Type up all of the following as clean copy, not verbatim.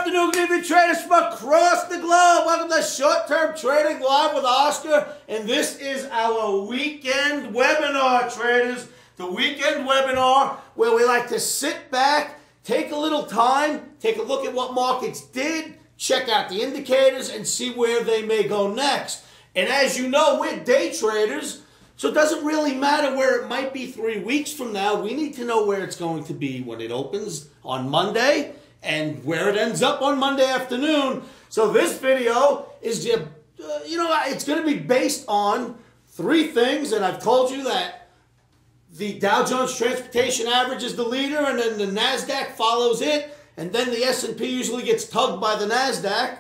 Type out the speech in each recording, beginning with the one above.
afternoon, good evening, traders from across the globe. Welcome to Short-Term Trading Live with Oscar. And this is our weekend webinar, traders. The weekend webinar where we like to sit back, take a little time, take a look at what markets did, check out the indicators, and see where they may go next. And as you know, we're day traders, so it doesn't really matter where it might be 3 weeks from now. We need to know where it's going to be when it opens on Monday and where it ends up on Monday afternoon. So this video is, it's going to be based on three things, and I've told you that the Dow Jones Transportation Average is the leader, and then the NASDAQ follows it, and then the S&P usually gets tugged by the NASDAQ.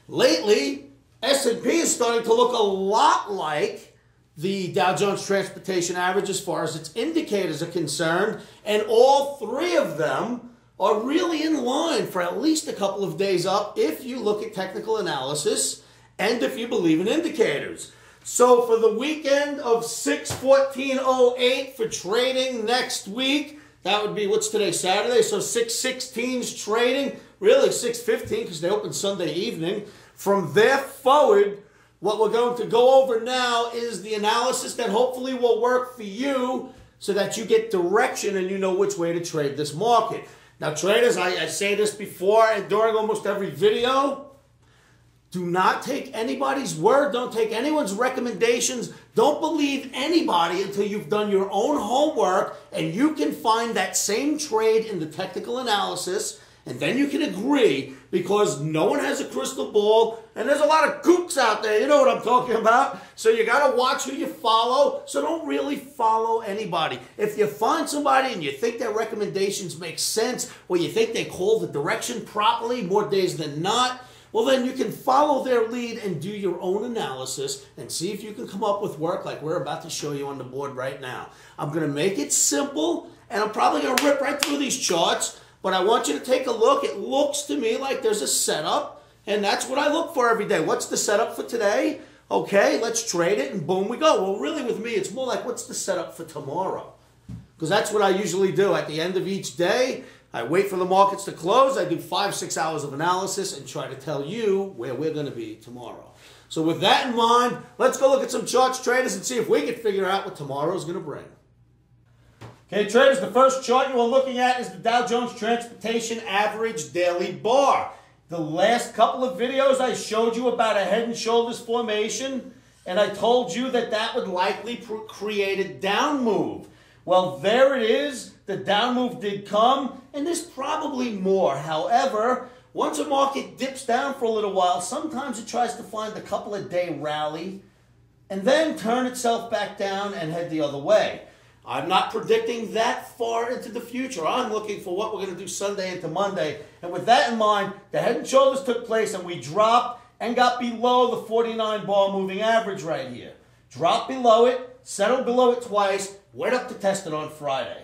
Lately, S&P is starting to look a lot like the Dow Jones Transportation Average as far as its indicators are concerned, and all three of them are really in line for at least a couple of days up if you look at technical analysis and if you believe in indicators. So for the weekend of 6/14/08 for trading next week, that would be, what's today, Saturday? So 6/16's trading, really 6/15 because they open Sunday evening. From there forward, what we're going to go over now is the analysis that hopefully will work for you so that you get direction and you know which way to trade this market. Now traders, I say this before and during almost every video, do not take anybody's word, don't take anyone's recommendations, don't believe anybody until you've done your own homework and you can find that same trade in the technical analysis, and then you can agree, because no one has a crystal ball and there's a lot of kooks out there, you know what I'm talking about. So you got to watch who you follow, so don't really follow anybody. If you find somebody and you think their recommendations make sense, or you think they call the direction properly more days than not, well then you can follow their lead and do your own analysis and see if you can come up with work like we're about to show you on the board right now. I'm going to make it simple and I'm probably going to rip right through these charts, but I want you to take a look. It looks to me like there's a setup, and that's what I look for every day. What's the setup for today? Okay, let's trade it, and boom, we go. Well, really with me, it's more like what's the setup for tomorrow? Because that's what I usually do. At the end of each day, I wait for the markets to close. I do 5-6 hours of analysis and try to tell you where we're going to be tomorrow. So with that in mind, let's go look at some charts, traders, and see if we can figure out what tomorrow's going to bring. Okay, traders, the first chart you are looking at is the Dow Jones Transportation Average Daily Bar. The last couple of videos I showed you about a head and shoulders formation, and I told you that that would likely create a down move. Well, there it is. The down move did come, and there's probably more. However, once a market dips down for a little while, sometimes it tries to find a couple of day rally and then turn itself back down and head the other way. I'm not predicting that far into the future. I'm looking for what we're going to do Sunday into Monday. And with that in mind, the head and shoulders took place and we dropped and got below the 49 bar moving average right here. Dropped below it, settled below it twice, went up to test it on Friday.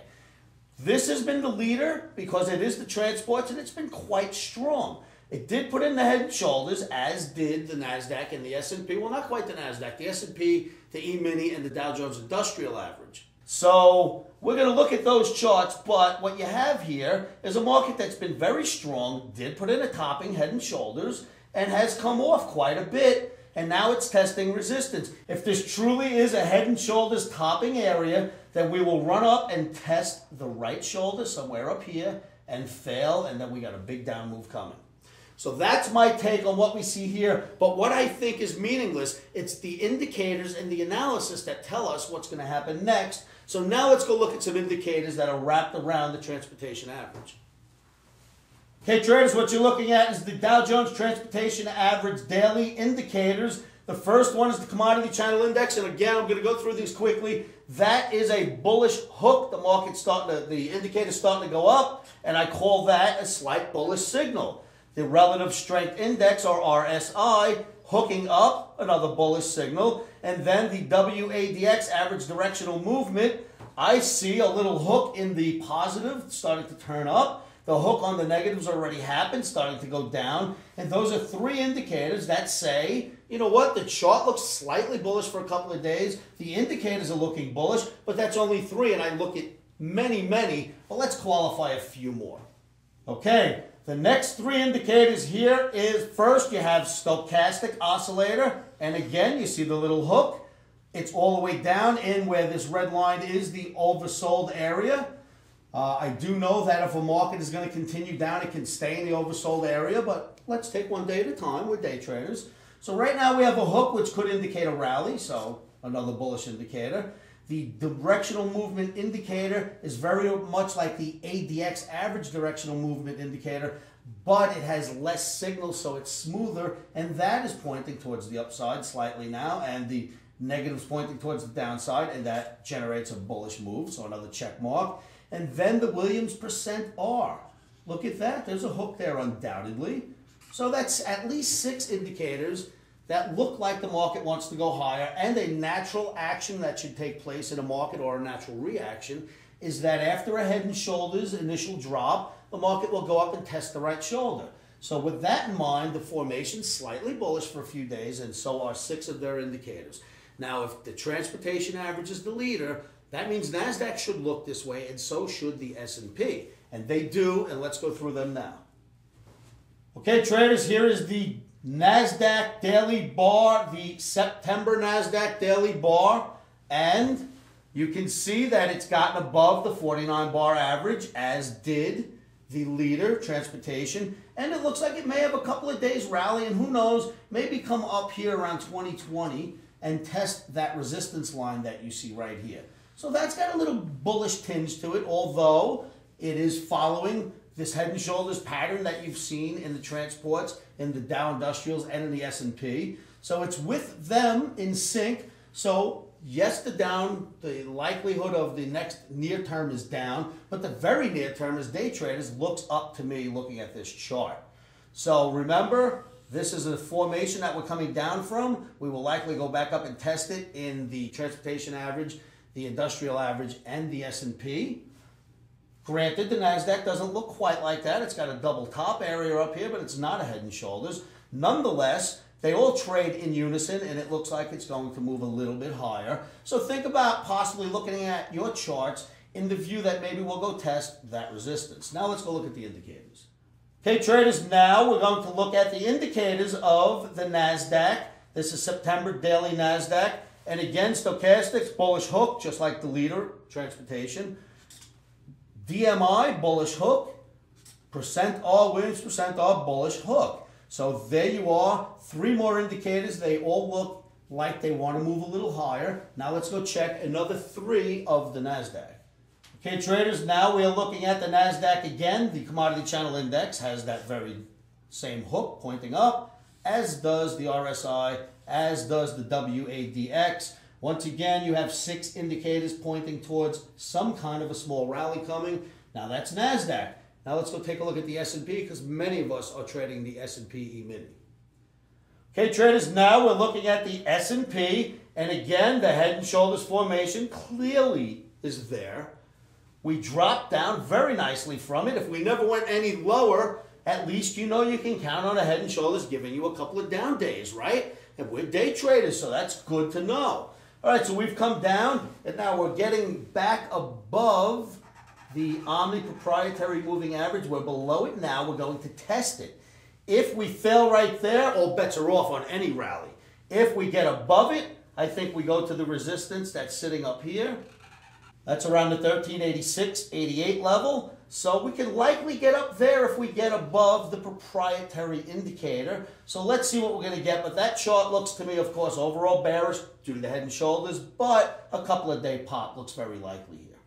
This has been the leader because it is the transports and it's been quite strong. It did put in the head and shoulders, as did the NASDAQ and the S&P. Well, not quite the NASDAQ, the S&P, the E-mini, and the Dow Jones Industrial Average. So we're going to look at those charts, but what you have here is a market that's been very strong, did put in a topping head and shoulders, and has come off quite a bit, and now it's testing resistance. If this truly is a head and shoulders topping area, then we will run up and test the right shoulder somewhere up here and fail, and then we got a big down move coming. So that's my take on what we see here, but what I think is meaningless, it's the indicators and the analysis that tell us what's going to happen next. So now let's go look at some indicators that are wrapped around the transportation average. Okay, traders, what you're looking at is the Dow Jones Transportation Average daily indicators. The first one is the Commodity Channel Index, and again, I'm going to go through these quickly. That is a bullish hook. The market's starting to, the indicator's starting to go up, and I call that a slight bullish signal. The Relative Strength Index, or RSI, hooking up, another bullish signal. And then the WADX, Average Directional Movement, I see a little hook in the positive starting to turn up. The hook on the negatives already happened, starting to go down. And those are three indicators that say, you know what, the chart looks slightly bullish for a couple of days. The indicators are looking bullish, but that's only three, and I look at many, but let's qualify a few more. Okay, The next three indicators here is, first you have stochastic oscillator, and again you see the little hook. It's all the way down in where this red line is the oversold area. I do know that if a market is going to continue down, it can stay in the oversold area, but let's take one day at a time. We're day traders. So right now we have a hook which could indicate a rally, so another bullish indicator. The directional movement indicator is very much like the ADX average directional movement indicator, but it has less signal, so it's smoother, and that is pointing towards the upside slightly now, and the negatives pointing towards the downside, and that generates a bullish move, so another check mark. And then the Williams %R. Look at that. There's a hook there undoubtedly. So that's at least 6 indicators that look like the market wants to go higher, and a natural action that should take place in a market, or a natural reaction, is that after a head and shoulders initial drop, the market will go up and test the right shoulder. So with that in mind, the formation's slightly bullish for a few days, and so are 6 of their indicators. Now, if the transportation average is the leader, that means NASDAQ should look this way, and so should the S&P. And they do, and let's go through them now. Okay, traders, here is the NASDAQ daily bar, the September NASDAQ daily bar, and you can see that it's gotten above the 49 bar average, as did the leader, transportation, and it looks like it may have a couple of days rally, and who knows, maybe come up here around 2020 and test that resistance line that you see right here. So that's got a little bullish tinge to it, although it is following this head and shoulders pattern that you've seen in the transports, in the Dow Industrials, and in the S&P. So it's with them in sync. So yes, the likelihood of the next near term is down, but the very near term as day traders looks up to me looking at this chart. So remember, this is a formation that we're coming down from. We will likely go back up and test it in the transportation average, the industrial average, and the S&P. Granted, the NASDAQ doesn't look quite like that. It's got a double top area up here, but it's not a head and shoulders. Nonetheless, they all trade in unison, and it looks like it's going to move a little bit higher. So think about possibly looking at your charts in the view that maybe we'll go test that resistance. Now let's go look at the indicators. Okay, traders, now we're going to look at the indicators of the NASDAQ. This is September daily NASDAQ. And again, stochastics, bullish hook, just like the leader, transportation. DMI, bullish hook. %R, Williams %R, bullish hook. So there you are, 3 more indicators. They all look like they want to move a little higher. Now let's go check another 3 of the NASDAQ. Okay, traders, now we are looking at the NASDAQ again. The Commodity Channel Index has that very same hook pointing up, as does the RSI, as does the WADX. Once again, you have 6 indicators pointing towards some kind of a small rally coming. Now that's NASDAQ. Now let's go take a look at the S&P, because many of us are trading the S&P E-mini. Okay, traders, now we're looking at the S&P, and again, the head and shoulders formation clearly is there. We dropped down very nicely from it. If we never went any lower, at least you know you can count on a head and shoulders giving you a couple of down days, right? And we're day traders, so that's good to know. All right, so we've come down, and now we're getting back above the OMNI proprietary moving average. We're below it now. We're going to test it. If we fail right there, all bets are off on any rally. If we get above it, I think we go to the resistance that's sitting up here. That's around the 1386.88 level. So we can likely get up there if we get above the proprietary indicator. So let's see what we're going to get. But that chart looks to me, of course, overall bearish due to the head and shoulders, but a couple of day pop looks very likely here.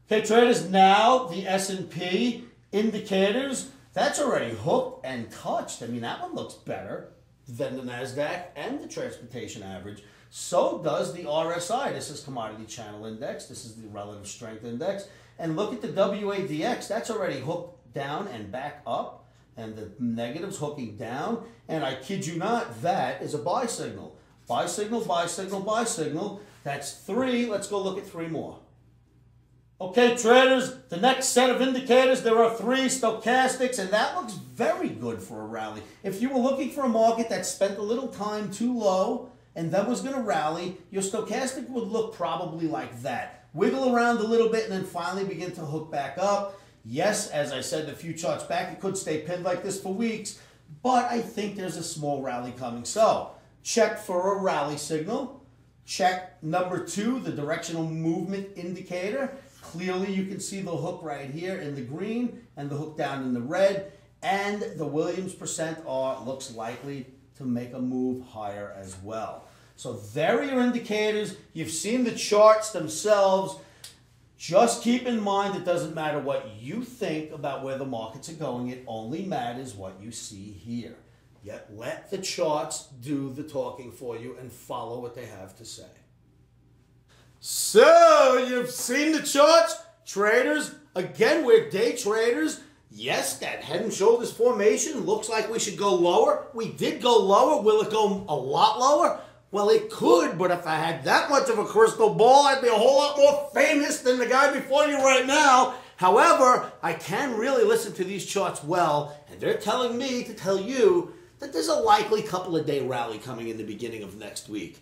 Okay, traders, now the S&P indicators, that's already hooked and touched. I mean, that one looks better than the NASDAQ and the transportation average. So does the RSI. This is Commodity Channel Index. This is the Relative Strength Index. And look at the WADX. That's already hooked down and back up. And the negatives hooking down. And I kid you not, that is a buy signal. Buy signal, buy signal, buy signal. That's 3. Let's go look at 3 more. Okay, traders, the next set of indicators, there are 3 stochastics, and that looks very good for a rally. If you were looking for a market that spent a little time too low and then was going to rally, your stochastic would look probably like that. Wiggle around a little bit and then finally begin to hook back up. Yes, as I said a few charts back, it could stay pinned like this for weeks, but I think there's a small rally coming. So check for a rally signal. Check number 2, the directional movement indicator. Clearly you can see the hook right here in the green and the hook down in the red. And the Williams percent R looks likely to make a move higher as well. So there are your indicators. You've seen the charts themselves. Just keep in mind it doesn't matter what you think about where the markets are going. It only matters what you see here. Yet let the charts do the talking for you and follow what they have to say. So you've seen the charts, traders. Again, we're day traders. Yes, that head and shoulders formation looks like we should go lower. We did go lower. Will it go a lot lower? Well, it could, but if I had that much of a crystal ball, I'd be a whole lot more famous than the guy before you right now. However, I can really listen to these charts well, and they're telling me to tell you that there's a likely couple of day rally coming in the beginning of next week.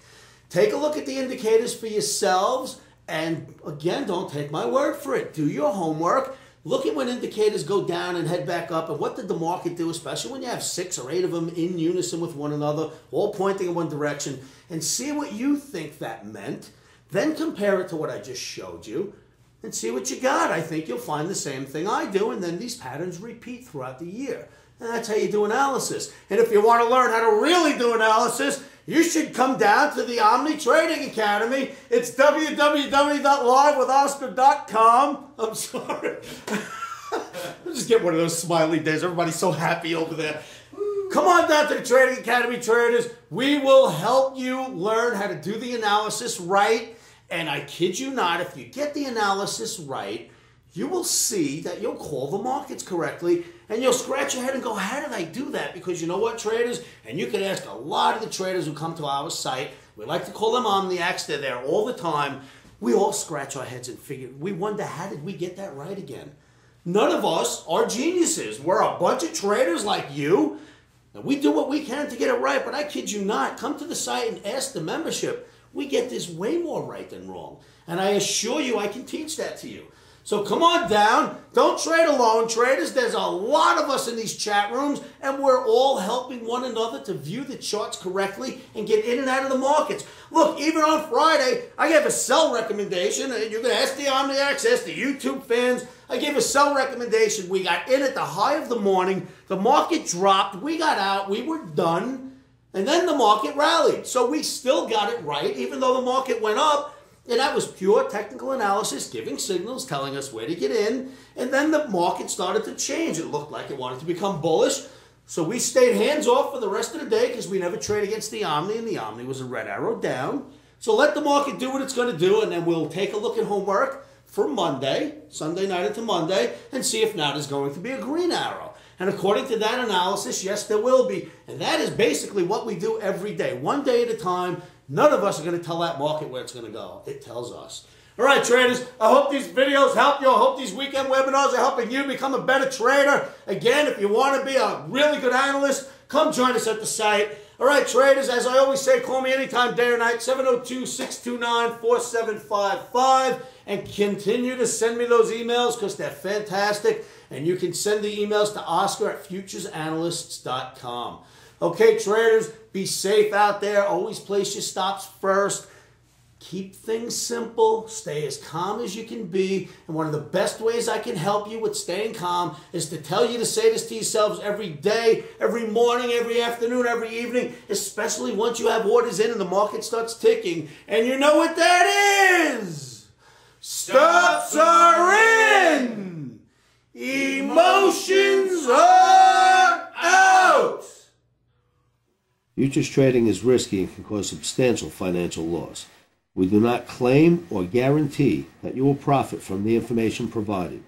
Take a look at the indicators for yourselves, and again, don't take my word for it. Do your homework. Look at when indicators go down and head back up, and what did the market do, especially when you have 6 or 8 of them in unison with one another, all pointing in one direction, and see what you think that meant. Then compare it to what I just showed you and see what you got. I think you'll find the same thing I do, and then these patterns repeat throughout the year. And that's how you do analysis. And if you want to learn how to really do analysis, you should come down to the OMNI Trading Academy. It's www.livewithoscar.com. I'm sorry. I'll just get one of those smiley days. Everybody's so happy over there. Come on down to the Trading Academy, traders. We will help you learn how to do the analysis right. And I kid you not, if you get the analysis right, you will see that you'll call the markets correctly, and you'll scratch your head and go, how did I do that? Because you know what, traders? And you can ask a lot of the traders who come to our site. We like to call them Omniacs. They're there all the time. We all scratch our heads and figure, we wonder, how did we get that right again? None of us are geniuses. We're a bunch of traders like you. And we do what we can to get it right, but I kid you not. Come to the site and ask the membership. We get this way more right than wrong. And I assure you I can teach that to you. So come on down. Don't trade alone, traders. There's a lot of us in these chat rooms, and we're all helping one another to view the charts correctly and get in and out of the markets. Look, even on Friday, I gave a sell recommendation. You can ask the Omniacs, ask the YouTube fans. I gave a sell recommendation. We got in at the high of the morning. The market dropped. We got out. We were done. And then the market rallied. So we still got it right, even though the market went up. And that was pure technical analysis, giving signals, telling us where to get in. And then the market started to change. It looked like it wanted to become bullish. So we stayed hands off for the rest of the day because we never trade against the Omni, and the Omni was a red arrow down. So let the market do what it's going to do, and then we'll take a look at homework for Monday, Sunday night into Monday, and see if now there's going to be a green arrow. And according to that analysis, yes, there will be. And that is basically what we do every day, one day at a time. None of us are going to tell that market where it's going to go. It tells us. All right, traders, I hope these videos help you. I hope these weekend webinars are helping you become a better trader. Again, if you want to be a really good analyst, come join us at the site. All right, traders, as I always say, call me anytime, day or night, 702-629-4755, and continue to send me those emails because they're fantastic. And you can send the emails to oscar@futuresanalysts.com. Okay, traders, be safe out there. Always place your stops first. Keep things simple. Stay as calm as you can be. And one of the best ways I can help you with staying calm is to tell you to say this to yourselves every day, every morning, every afternoon, every evening, especially once you have orders in and the market starts ticking. And you know what that is? Stops are in. Emotions are out. Futures trading is risky and can cause substantial financial loss. We do not claim or guarantee that you will profit from the information provided.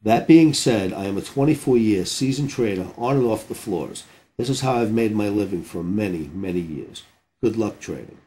That being said, I am a 24-year seasoned trader on and off the floors. This is how I've made my living for many, many years. Good luck trading.